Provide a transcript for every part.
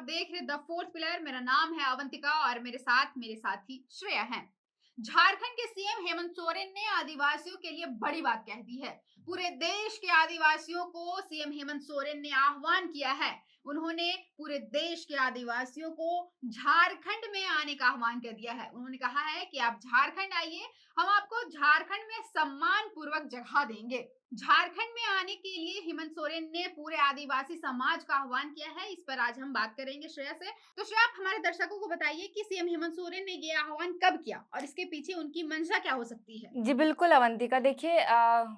देख रहे the fourth pillar. मेरा नाम है अवंतिका और मेरे साथ मेरे साथी श्रेया हैं। झारखंड के सीएम हेमंत सोरेन ने आदिवासियों के लिए बड़ी बात कह दी है। पूरे देश के आदिवासियों को सीएम हेमंत सोरेन ने आह्वान किया है। उन्होंने पूरे देश के आदिवासियों को झारखंड में आने का आह्वान कर दिया है। उन्होंने कहा है कि आप झारखंड आइए, हम आपको झारखंड में सम्मान पूर्वक जगह देंगे। झारखंड में आने के लिए हेमंत सोरेन ने पूरे आदिवासी समाज का आह्वान किया है। इस पर आज हम बात करेंगे श्रेया से। तो श्रेया, आप हमारे दर्शकों को बताइए कि सीएम हेमंत सोरेन ने ये आह्वान कब किया और इसके पीछे उनकी मंशा क्या हो सकती है? जी, बिल्कुल अवंतिका। देखिए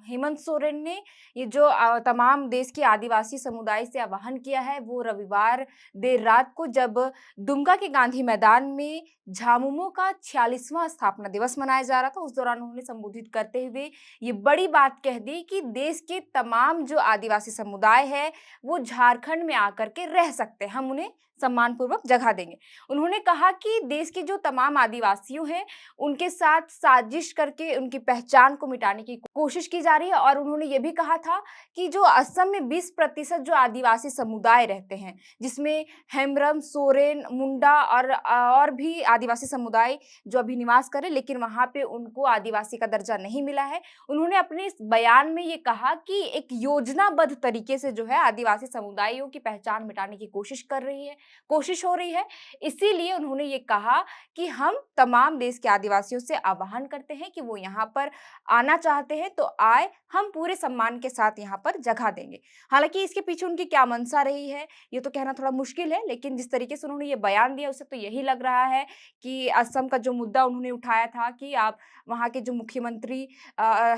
हेमंत सोरेन ने ये जो तमाम देश के आदिवासी समुदाय से आह्वान किया है, वो रविवार देर रात को जब दुमका के गांधी मैदान में झामुमो का 46वां स्थापना दिवस मनाया जा रहा था, उस दौरान उन्होंने संबोधित करते हुए ये बड़ी बात कह दी कि देश के तमाम जो आदिवासी समुदाय है, वो झारखंड में आकर के रह सकते हैं, हम उन्हें सम्मानपूर्वक जगह देंगे। उन्होंने कहा कि देश के जो तमाम आदिवासियों हैं, उनके साथ साजिश करके उनकी पहचान को मिटाने की कोशिश की जा रही है और उन्होंने ये भी कहा था कि जो असम में 20% जो आदिवासी समुदाय रहते हैं, जिसमें हेम्ब्रम, सोरेन, मुंडा और भी आदिवासी समुदाय जो अभी निवास कर रहे हैं, लेकिन वहाँ पे उनको आदिवासी का दर्जा नहीं मिला है। उन्होंने अपने इस बयान में ये कहा कि एक योजनाबद्ध तरीके से जो है आदिवासी समुदायों की पहचान मिटाने की कोशिश हो रही है। इसीलिए उन्होंने ये कहा कि हम तमाम देश के आदिवासियों से आह्वान करते हैं कि वो यहाँ पर आना चाहते हैं तो आए, हम पूरे सम्मान के साथ यहाँ पर जगह देंगे। हालाँकि इसके पीछे उनकी क्या मंशा रही है, ये तो कहना थोड़ा मुश्किल है, लेकिन जिस तरीके से उन्होंने ये बयान दिया उससे तो यही लग रहा है कि असम का जो मुद्दा उन्होंने उठाया था कि आप वहाँ के जो मुख्यमंत्री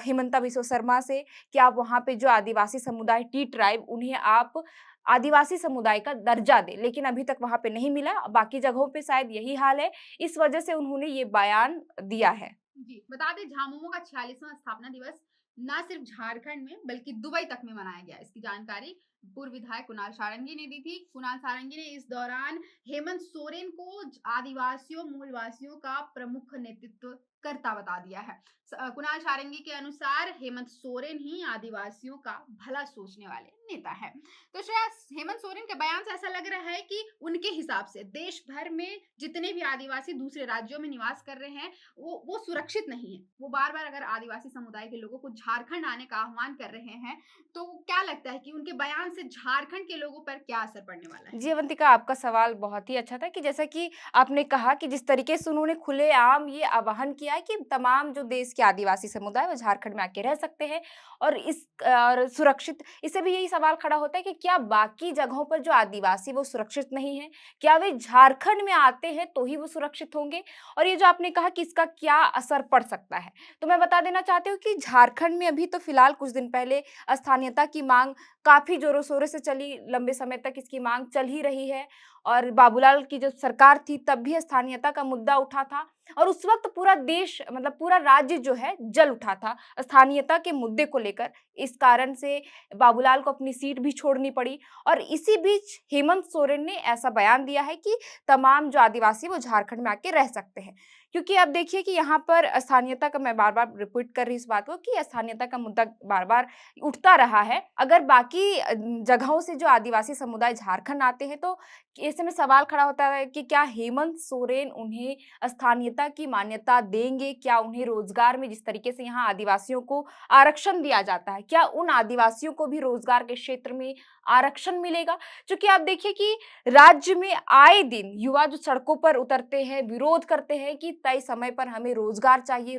हिमंता बिस्वा शर्मा से कि आप वहाँ पे जो आदिवासी समुदाय टी ट्राइब उन्हें आप आदिवासी समुदाय का दर्जा दें, लेकिन अभी तक वहाँ पे नहीं मिला। बाकी जगहों पे शायद यही हाल है, इस वजह से उन्होंने ये बयान दिया है। जी, बता दें झामुमो का 46वां स्थापना दिवस ना सिर्फ झारखंड में बल्कि दुबई तक में मनाया गया। इसकी जानकारी पूर्व विधायक कुणाल सारंगी ने दी थी। कुणाल सारंगी ने इस दौरान हेमंत सोरेन को आदिवासियों मूलवासियों का प्रमुख नेतृत्व करता बता दिया है। कुणाल सारंगी के अनुसार हेमंत सोरेन ही आदिवासियों का भला सोचने वाले नेता है। तो शायद हेमंत सोरेन के बयान से ऐसा लग रहा है कि उनके हिसाब से देश भर में जितने भी आदिवासी दूसरे राज्यों में निवास कर रहे हैं, वो सुरक्षित नहीं है। वो बार-बार अगर आदिवासी समुदाय के लोगों को झारखंड आने का आह्वान कर रहे हैं, तो क्या लगता है कि उनके बयान से झारखंड के लोगों पर क्या असर पड़ने वाला है? जी, अवंतिका, आपका सवाल बहुत ही अच्छा था कि जैसा कि आपने कहा कि जिस तरीके से उन्होंने खुलेआम ये आह्वान किया है कि तमाम जो देश के आदिवासी समुदाय वो झारखंड में आके रह सकते हैं और और सुरक्षित, इससे भी यही सवाल खड़ा होता है कि क्या बाकी जगहों पर जो आदिवासी वो सुरक्षित नहीं है? क्या वे झारखंड में आते हैं तो ही वो सुरक्षित होंगे? और ये जो आपने कहा कि इसका क्या असर पड़ सकता है, तो मैं बता देना चाहती हूँ कि झारखंड में अभी तो फिलहाल कुछ दिन पहले स्थानीयता की मांग काफ़ी ज़ोरों-शोरों से चली, लंबे समय तक इसकी माँग चल ही रही है और बाबूलाल की जब सरकार थी तब भी स्थानीयता का मुद्दा उठा था और उस वक़्त पूरा देश मतलब पूरा राज्य जो है जल उठा था स्थानीयता के मुद्दे को लेकर। इस कारण से बाबूलाल को अपनी सीट भी छोड़नी पड़ी और इसी बीच हेमंत सोरेन ने ऐसा बयान दिया है कि तमाम जो आदिवासी वो झारखंड में आके रह सकते हैं। क्योंकि अब देखिए कि यहाँ पर स्थानीयता का, मैं बार-बार रिपीट कर रही हूँ इस बात को, कि स्थानीयता का मुद्दा बार-बार उठता रहा है। अगर बाकी जगहों से जो आदिवासी समुदाय झारखंड आते हैं तो ऐसे में सवाल खड़ा होता है कि क्या हेमंत सोरेन उन्हें स्थानीयता की मान्यता देंगे? क्या उन्हें रोजगार में जिस तरीके से यहाँ आदिवासियों को आरक्षण दिया जाता है, क्या उन आदिवासियों को भी रोजगार के क्षेत्र में आरक्षण मिलेगा? क्योंकि आप देखिए कि राज्य में आए दिन युवा जो सड़कों पर उतरते हैं, विरोध करते हैं कि तय समय पर हमें रोजगार चाहिए,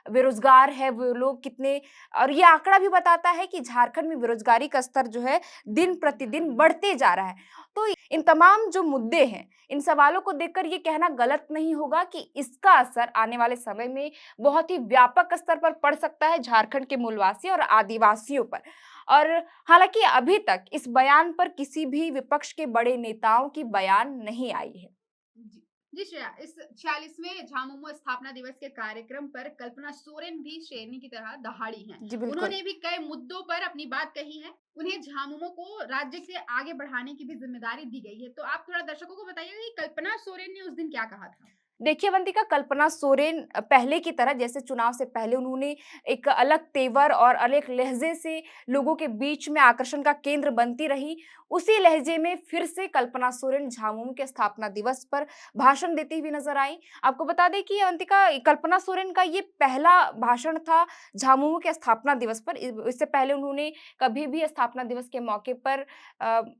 बेरोजगार है वो लोग कितने, और ये आंकड़ा भी बताता है कि झारखंड में बेरोजगारी का स्तर जो है दिन प्रतिदिन बढ़ते जा रहा है। तो इन तमाम जो मुद्दे हैं, इन सवालों को देखकर ये कहना गलत नहीं होगा कि इसका असर आने वाले समय में बहुत ही व्यापक स्तर पर पड़ सकता है झारखंड के मूलवासी और आदिवासियों पर। और हालांकि अभी तक इस बयान पर किसी भी विपक्ष के बड़े नेताओं की बयान नहीं आई है। जी। जी श्रेया, इस 46वें झामुमो स्थापना दिवस के कार्यक्रम पर कल्पना सोरेन भी शेरनी की तरह दहाड़ी हैं। जी बिल्कुल। उन्होंने भी कई मुद्दों पर अपनी बात कही है। उन्हें झामुमो को राज्य से आगे बढ़ाने की भी जिम्मेदारी दी गई है। तो आप थोड़ा दर्शकों को बताइए कि कल्पना सोरेन ने उस दिन क्या कहा था? देखिए अवंतिका, कल्पना सोरेन पहले की तरह जैसे चुनाव से पहले उन्होंने एक अलग तेवर और अलग लहजे से लोगों के बीच में आकर्षण का केंद्र बनती रही, उसी लहजे में फिर से कल्पना सोरेन झामुमो के स्थापना दिवस पर भाषण देती हुई नजर आई। आपको बता दें कि अवंतिका, कल्पना सोरेन का ये पहला भाषण था झामुमो के स्थापना दिवस पर। इससे पहले उन्होंने कभी भी स्थापना दिवस के मौके पर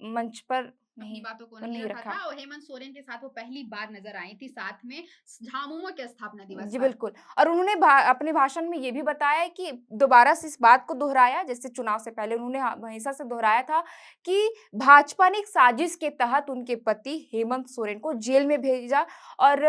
मंच पर अपनी नहीं बातों को नहीं नहीं रखा था रखा। और हेमंत सोरेन के साथ वो पहली बार नजर आई थी साथ में झामुमो के स्थापना दिवस जी, पर। बिल्कुल। और उन्होंने अपने भाषण में ये भी बताया कि दोबारा से इस बात को दोहराया, जैसे चुनाव से पहले उन्होंने हमेशा से दोहराया था कि भाजपा ने एक साजिश के तहत उनके पति हेमंत सोरेन को जेल में भेजा और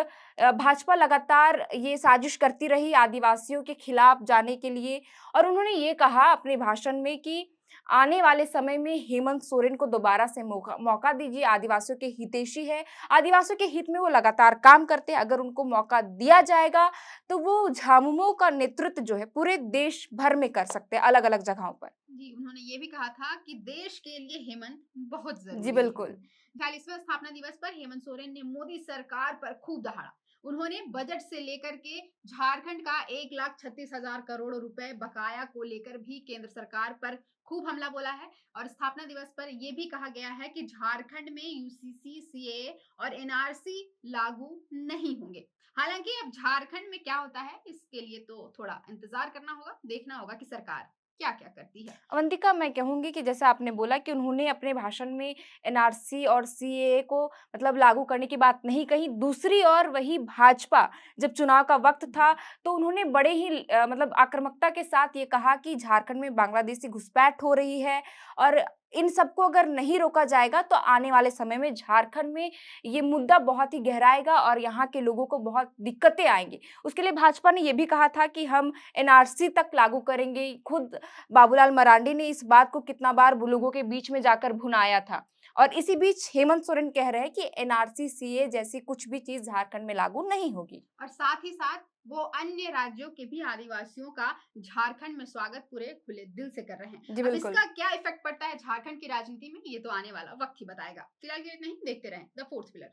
भाजपा लगातार ये साजिश करती रही आदिवासियों के खिलाफ जाने के लिए। और उन्होंने ये कहा अपने भाषण में कि आने वाले समय में हेमंत सोरेन को दोबारा से मौका मौका दीजिए, आदिवासियों के हितैषी है, आदिवासियों के हित में वो लगातार काम करते हैं, अगर उनको मौका दिया जाएगा, तो वो झामुमो का नेतृत्व जो है पूरे देश भर में कर सकते हैं, अलग-अलग जगहों पर। जी, उन्होंने ये भी कहा था कि देश के लिए हेमंत बहुत जी, ज़रूरी है। बिल्कुल। 40वां स्थापना दिवस पर हेमंत सोरेन ने मोदी सरकार पर खूब दहाड़ा। उन्होंने बजट से लेकर के झारखंड का 1,36,000 करोड़ रुपए बकाया को लेकर भी केंद्र सरकार पर खूब हमला बोला है और स्थापना दिवस पर यह भी कहा गया है कि झारखंड में यूसीसी, सीएए और एनआरसी लागू नहीं होंगे। हालांकि अब झारखंड में क्या होता है इसके लिए तो थोड़ा इंतजार करना होगा, देखना होगा कि सरकार क्या-क्या करती है। अवंतिका, मैं कहूँगी कि जैसा आपने बोला कि उन्होंने अपने भाषण में एनआरसी और सीएए को मतलब लागू करने की बात नहीं कही। दूसरी ओर वही भाजपा, जब चुनाव का वक़्त था, तो उन्होंने बड़े ही मतलब आक्रामकता के साथ ये कहा कि झारखंड में बांग्लादेशी घुसपैठ हो रही है और इन सबको अगर नहीं रोका जाएगा, तो आने वाले समय में झारखंड में ये मुद्दा बहुत ही गहराएगा और यहाँ के लोगों को बहुत दिक्कतें आएँगी। उसके लिए भाजपा ने ये भी कहा था कि हम एनआरसी तक लागू करेंगे। खुद बाबूलाल मरांडी ने इस बात को कितना बार लोगों के बीच में जाकर भुनाया था। और इसी बीच हेमंत सोरेन कह रहे हैं कि एनआरसी, सीए जैसी कुछ भी चीज़ झारखंड में लागू नहीं होगी। और साथ ही साथ वो अन्य राज्यों के भी आदिवासियों का झारखंड में स्वागत पूरे खुले दिल से कर रहे हैं। जी, अब बिल्कुल। इसका क्या इफेक्ट पड़ता है झारखंड की राजनीति में ये तो आने वाला वक्त ही बताएगा। फिलहाल के लिए इतना ही, देखते रहें द फोर्थ पिलर।